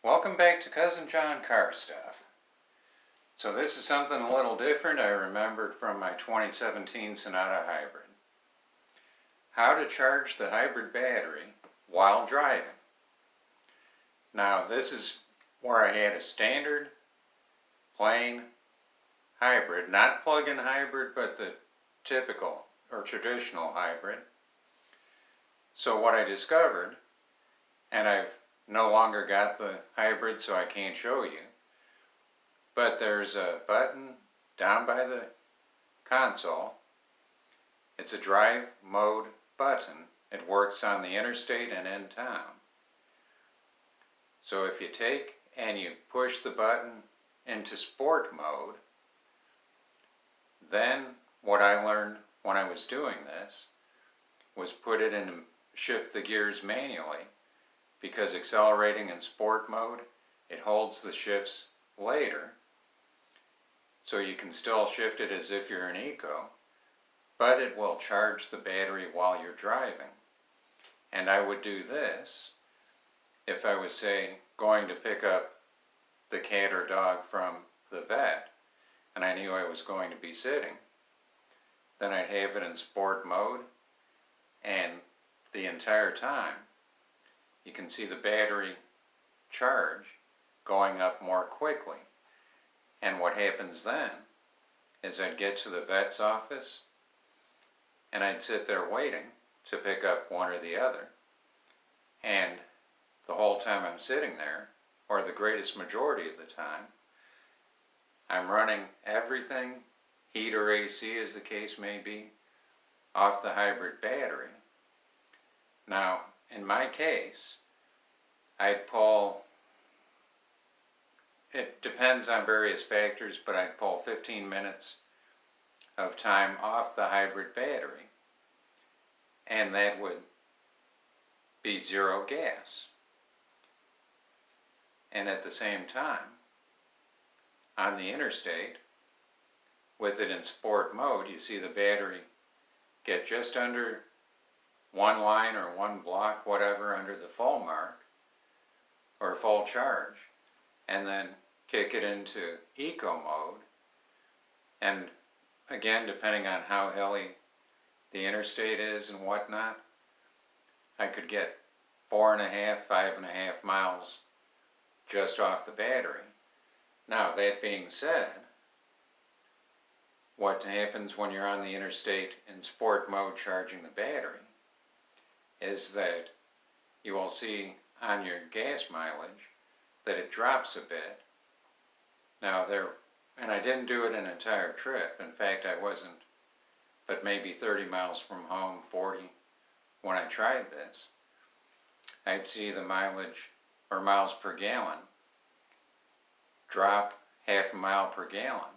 Welcome back to Cousin John Car Stuff. So this is something a little different I remembered from my 2017 Sonata Hybrid. How to charge the hybrid battery while driving. Now this is where I had a standard, plain hybrid, not plug-in hybrid, but the typical or traditional hybrid. So what I discovered, and I've no longer got the hybrid so I can't show you, but there's a button down by the console. It's a drive mode button. It works on the interstate and in town. So if you take and you push the button into sport mode, then what I learned when I was doing this was put it in, shift the gears manually, because accelerating in sport mode, it holds the shifts later, so you can still shift it as if you're in eco, but it will charge the battery while you're driving. And I would do this if I was, say, going to pick up the cat or dog from the vet, and I knew I was going to be sitting. Then I'd have it in sport mode, and the entire time you can see the battery charge going up more quickly. And what happens then is I'd get to the vet's office and I'd sit there waiting to pick up one or the other. And the whole time I'm sitting there, or the greatest majority of the time, I'm running everything, heat or AC as the case may be, off the hybrid battery. Now, in my case, I'd pull, it depends on various factors, but I'd pull 15 minutes of time off the hybrid battery, and that would be zero gas. And at the same time, on the interstate, with it in sport mode, you see the battery get just under one line or one block, whatever, under the full mark, or full charge, and then kick it into eco mode. And again, depending on how hilly the interstate is and whatnot, I could get 4.5, 5.5 miles just off the battery. Now, that being said, what happens when you're on the interstate in sport mode charging the battery is that you will see on your gas mileage that it drops a bit. Now and I didn't do it an entire trip. In fact, I wasn't, but maybe 30 miles from home, 40, when I tried this. I'd see the mileage, or miles per gallon, drop half a mile per gallon.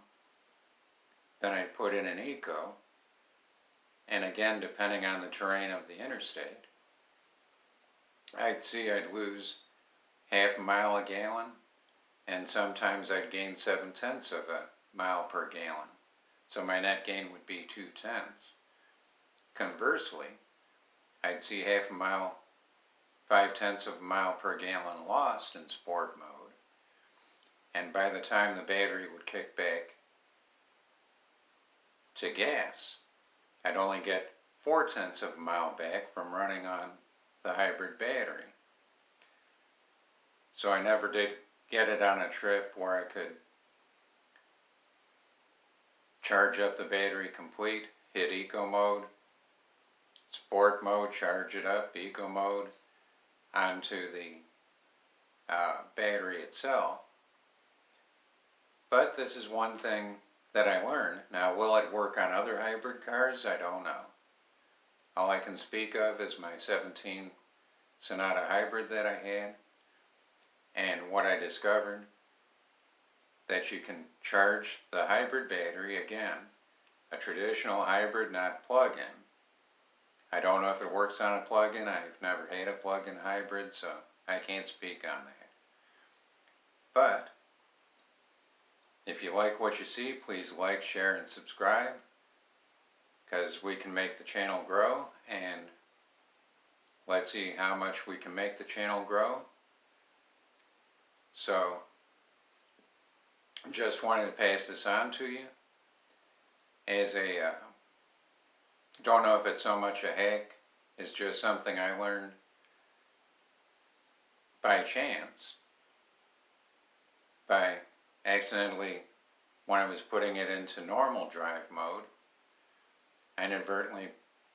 Then I'd put in an eco, and again, depending on the terrain of the interstate, I'd see I'd lose half a mile a gallon, and sometimes I'd gain 7/10 of a mile per gallon. So my net gain would be 2/10. Conversely, I'd see half a mile, 5/10 of a mile per gallon lost in sport mode. And by the time the battery would kick back to gas, I'd only get 4/10 of a mile back from running on the hybrid battery. So I never did get it on a trip where I could charge up the battery complete, hit eco mode, sport mode, charge it up, eco mode, onto the battery itself. But this is one thing that I learned. Now, will it work on other hybrid cars? I don't know. All I can speak of is my 17 Sonata Hybrid that I had, and what I discovered, that you can charge the hybrid battery, again, a traditional hybrid, not plug-in. I don't know if it works on a plug-in. I've never had a plug-in hybrid, so I can't speak on that. But if you like what you see, please like, share, and subscribe, because we can make the channel grow, and let's see how much we can make the channel grow. So, just wanted to pass this on to you as a, don't know if it's so much a hack, it's just something I learned by chance, by accidentally, when I was putting it into normal drive mode, I inadvertently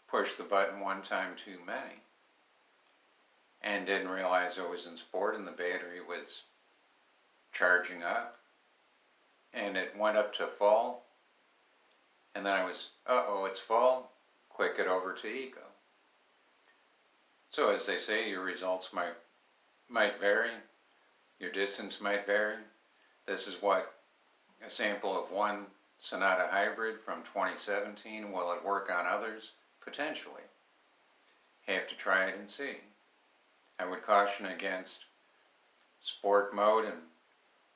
pushed the button one time too many and didn't realize I was in sport and the battery was charging up, and it went up to full, and then I was, uh-oh, it's full, click it over to eco. So as they say, your results might vary, your distance might vary. This is what a sample of one Sonata hybrid from 2017. Will it work on others? Potentially. Have to try it and see. I would caution against sport mode and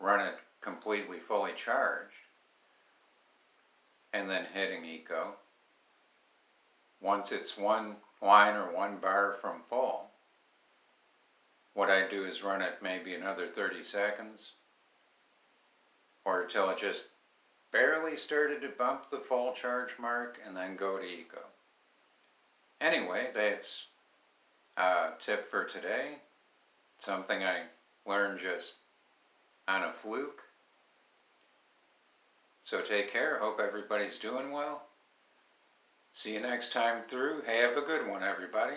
run it completely fully charged and then hitting eco. Once it's one line or one bar from full, what I do is run it maybe another 30 seconds or until it just barely started to bump the full charge mark, and then go to eco. Anyway, that's a tip for today. Something I learned just on a fluke. So take care. Hope everybody's doing well. See you next time through. Have a good one, everybody.